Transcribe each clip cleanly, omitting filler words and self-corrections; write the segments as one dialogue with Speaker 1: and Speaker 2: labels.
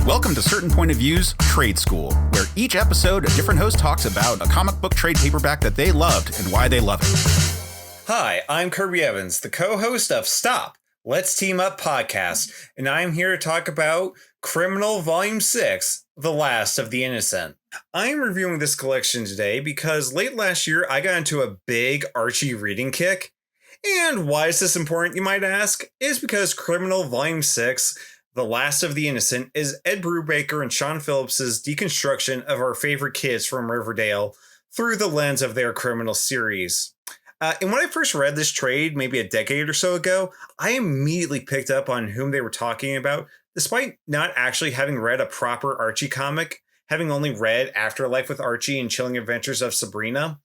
Speaker 1: Welcome to Certain Point of Views Trade School, where each episode a different host talks about a comic book trade paperback that they loved and why they love it.
Speaker 2: Hi, I'm Kirby Evans, the co-host of Stop, Let's Team Up podcast, and I'm here to talk about Criminal Volume 6, The Last of the Innocent. I'm reviewing this collection today because late last year I got into a big Archie reading kick. And why is this important, you might ask? Is because Criminal Volume 6, The Last of the Innocent, is Ed Brubaker and Sean Phillips' deconstruction of our favorite kids from Riverdale through the lens of their criminal series. And when I first read this trade, maybe a decade or so ago, I immediately picked up on whom they were talking about, despite not actually having read a proper Archie comic, having only read Afterlife with Archie and Chilling Adventures of Sabrina,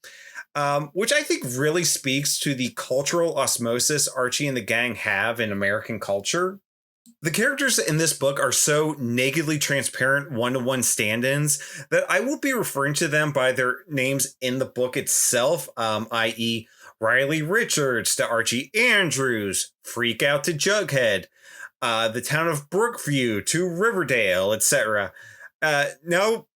Speaker 2: which I think really speaks to the cultural osmosis Archie and the gang have in American culture. The characters in this book are so nakedly transparent one-to-one stand-ins that I will be referring to them by their names in the book itself, i.e. Riley Richards to Archie Andrews, Freak Out to Jughead, the town of Brookview to Riverdale, etc. Now,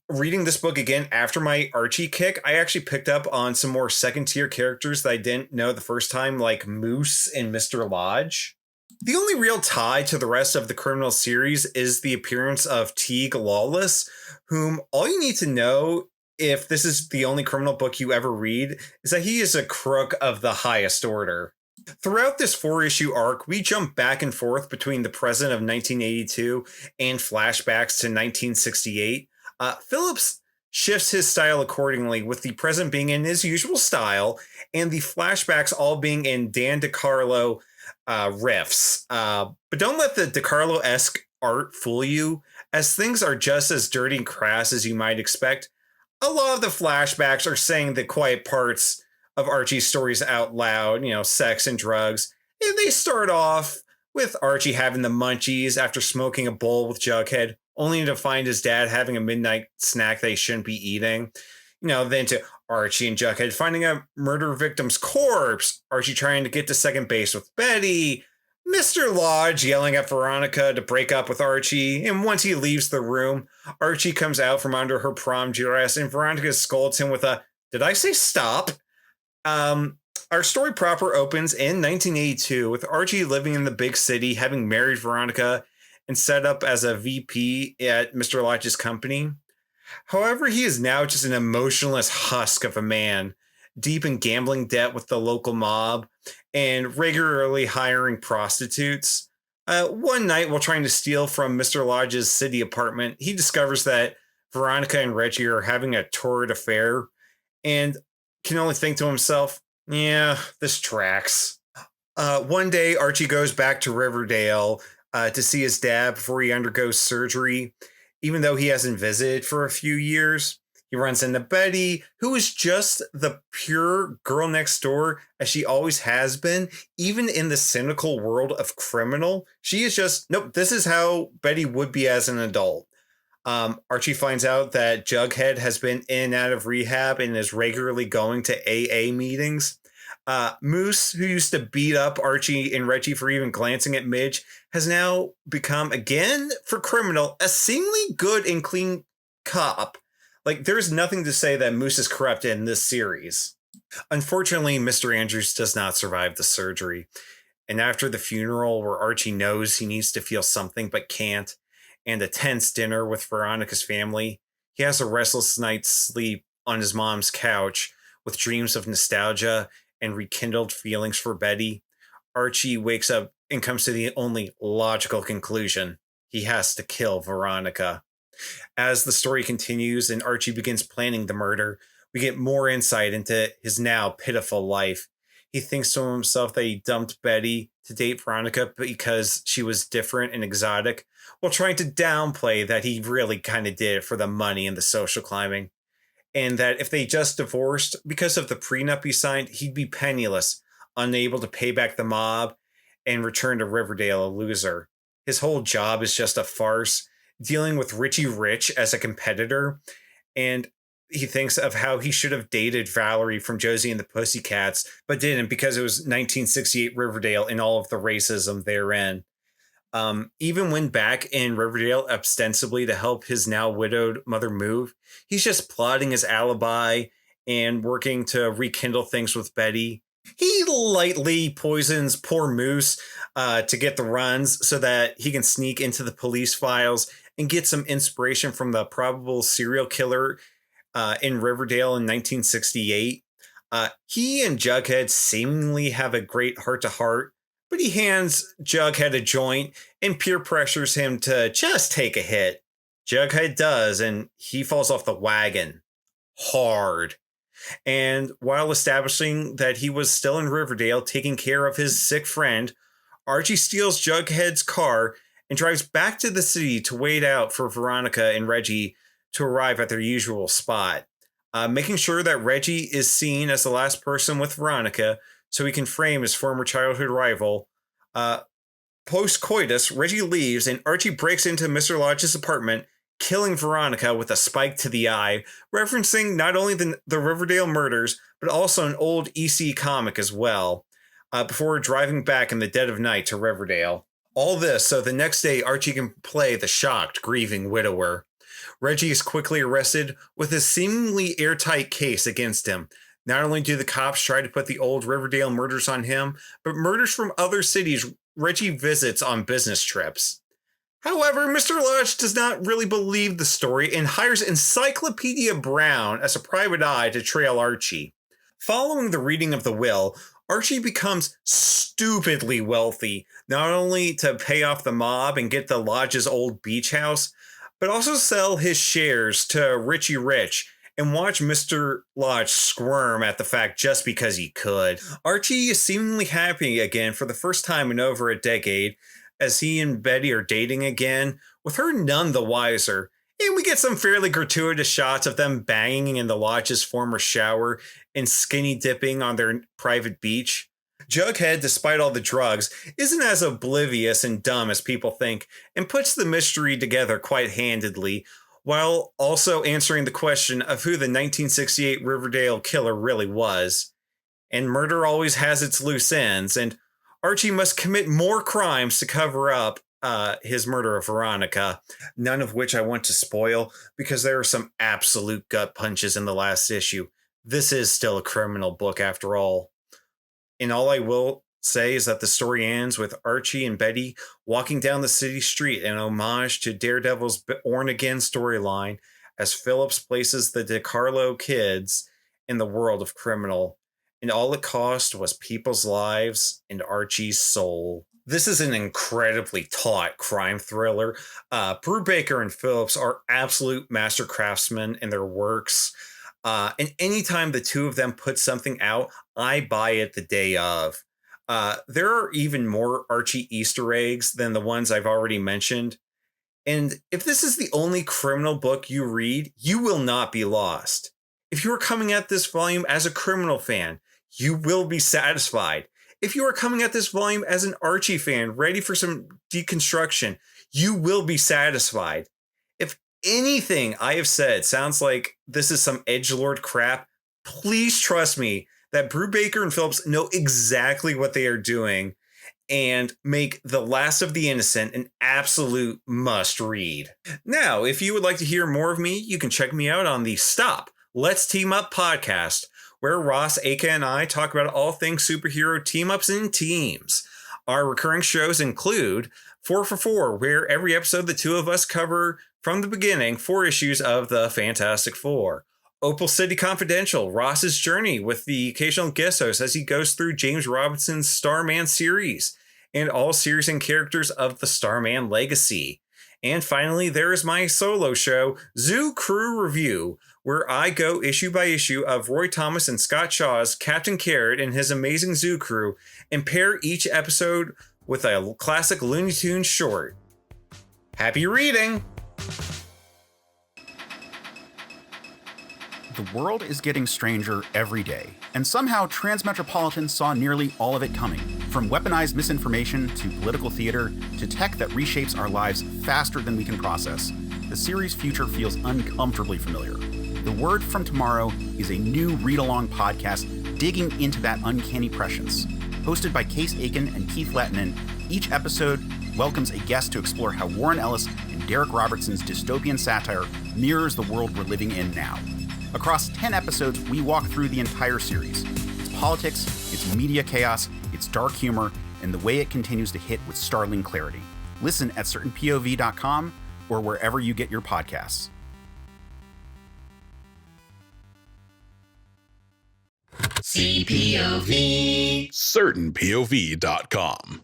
Speaker 2: reading this book again after my Archie kick, I actually picked up on some more second-tier characters that I didn't know the first time, like Moose and Mr. Lodge. The only real tie to the rest of the criminal series is the appearance of Teague Lawless, whom all you need to know if this is the only criminal book you ever read is that he is a crook of the highest order. Throughout this 4-issue arc, we jump back and forth between the present of 1982 and flashbacks to 1968. Phillips shifts his style accordingly, with the present being in his usual style and the flashbacks all being in Dan DeCarlo riffs. But don't let the DeCarlo-esque art fool you, as things are just as dirty and crass as you might expect. A lot of the flashbacks are saying the quiet parts of Archie's stories out loud, sex and drugs. And they start off with Archie having the munchies after smoking a bowl with Jughead, only to find his dad having a midnight snack they shouldn't be eating. Then to Archie and Jughead finding a murder victim's corpse, Archie trying to get to second base with Betty, Mr. Lodge yelling at Veronica to break up with Archie, and once he leaves the room, Archie comes out from under her prom dress and Veronica scolds him with a, "Did I say stop?" Our story proper opens in 1982 with Archie living in the big city, having married Veronica and set up as a VP at Mr. Lodge's company. However, he is now just an emotionless husk of a man, deep in gambling debt with the local mob and regularly hiring prostitutes. One night, while trying to steal from Mr. Lodge's city apartment, he discovers that Veronica and Reggie are having a torrid affair and can only think to himself, yeah, this tracks. One day, Archie goes back to Riverdale to see his dad before he undergoes surgery. Even though he hasn't visited for a few years, he runs into Betty, who is just the pure girl next door, as she always has been, even in the cynical world of criminal. She is just, nope, this is how Betty would be as an adult. Archie finds out that Jughead has been in and out of rehab and is regularly going to AA meetings. Moose, who used to beat up Archie and Reggie for even glancing at Midge, has now become, again, for criminal, a seemingly good and clean cop. Like, there's nothing to say that Moose is corrupt in this series. Unfortunately, Mr. Andrews does not survive the surgery. And after the funeral, where Archie knows he needs to feel something but can't, and a tense dinner with Veronica's family, he has a restless night's sleep on his mom's couch with dreams of nostalgia and rekindled feelings for Betty. Archie wakes up and comes to the only logical conclusion: he has to kill Veronica. As the story continues and Archie begins planning the murder, we get more insight into his now pitiful life. He thinks to himself that he dumped Betty to date Veronica because she was different and exotic, while trying to downplay that he really kind of did it for the money and the social climbing. And that if they just divorced, because of the prenup he signed, he'd be penniless, unable to pay back the mob, and return to Riverdale a loser. His whole job is just a farce, dealing with Richie Rich as a competitor, and he thinks of how he should have dated Valerie from Josie and the Pussycats, but didn't because it was 1968 Riverdale and all of the racism therein. Even when back in Riverdale ostensibly to help his now widowed mother move, he's just plotting his alibi and working to rekindle things with Betty. He lightly poisons poor Moose to get the runs so that he can sneak into the police files and get some inspiration from the probable serial killer in Riverdale in 1968. He and Jughead seemingly have a great heart-to-heart, but he hands Jughead a joint and peer pressures him to just take a hit. Jughead does, and he falls off the wagon. Hard. And while establishing that he was still in Riverdale taking care of his sick friend, Archie steals Jughead's car and drives back to the city to wait out for Veronica and Reggie to arrive at their usual spot. Making sure that Reggie is seen as the last person with Veronica so he can frame his former childhood rival. Post-coitus, Reggie leaves and Archie breaks into Mr. Lodge's apartment, killing Veronica with a spike to the eye, referencing not only the Riverdale murders, but also an old EC comic as well, before driving back in the dead of night to Riverdale. All this so the next day Archie can play the shocked, grieving widower. Reggie is quickly arrested with a seemingly airtight case against him. Not only do the cops try to put the old Riverdale murders on him, but murders from other cities Reggie visits on business trips. However, Mr. Lodge does not really believe the story and hires Encyclopedia Brown as a private eye to trail Archie. Following the reading of the will, Archie becomes stupidly wealthy, not only to pay off the mob and get the Lodge's old beach house, but also sell his shares to Richie Rich and watch Mr. Lodge squirm at the fact just because he could. Archie is seemingly happy again for the first time in over a decade, as he and Betty are dating again, with her none the wiser. And we get some fairly gratuitous shots of them banging in the Lodge's former shower and skinny dipping on their private beach. Jughead, despite all the drugs, isn't as oblivious and dumb as people think, and puts the mystery together quite handedly, while also answering the question of who the 1968 Riverdale killer really was. And murder always has its loose ends, and Archie must commit more crimes to cover up his murder of Veronica, none of which I want to spoil because there are some absolute gut punches in the last issue. This is still a criminal book after all. And all I will say is that the story ends with Archie and Betty walking down the city street in homage to Daredevil's Born Again storyline as Phillips places the DeCarlo kids in the world of criminal. And all it cost was people's lives and Archie's soul. This is an incredibly taut crime thriller. Brubaker and Phillips are absolute master craftsmen in their works. And anytime the two of them put something out, I buy it the day of. There are even more Archie Easter eggs than the ones I've already mentioned. And if this is the only criminal book you read, you will not be lost. If you are coming at this volume as a criminal fan, you will be satisfied. If you are coming at this volume as an Archie fan, ready for some deconstruction, you will be satisfied. If anything I have said sounds like this is some edgelord crap, please trust me that Brubaker and Phillips know exactly what they are doing and make The Last of the Innocent an absolute must read. Now, if you would like to hear more of me, you can check me out on the Stop, Let's Team Up podcast, where Ross, Aiken, and I talk about all things superhero team-ups and teams. Our recurring shows include 4 for 4, where every episode the two of us cover from the beginning 4 issues of the Fantastic Four. Opal City Confidential, Ross's journey with the occasional guest host as he goes through James Robinson's Starman series and all series and characters of the Starman legacy. And finally, there is my solo show, Zoo Crew Review, where I go issue by issue of Roy Thomas and Scott Shaw's Captain Carrot and his amazing zoo crew and pair each episode with a classic Looney Tunes short. Happy reading!
Speaker 1: The world is getting stranger every day, and somehow Transmetropolitan saw nearly all of it coming. From weaponized misinformation to political theater to tech that reshapes our lives faster than we can process, the series' future feels uncomfortably familiar. The Word from Tomorrow is a new read-along podcast digging into that uncanny prescience. Hosted by Case Aiken and Keith Lettinen, each episode welcomes a guest to explore how Warren Ellis and Derek Robertson's dystopian satire mirrors the world we're living in now. Across 10 episodes, we walk through the entire series. Its politics, its media chaos, its dark humor, and the way it continues to hit with startling clarity. Listen at certainpov.com or wherever you get your podcasts.
Speaker 3: CPOV.
Speaker 4: certainpov.com.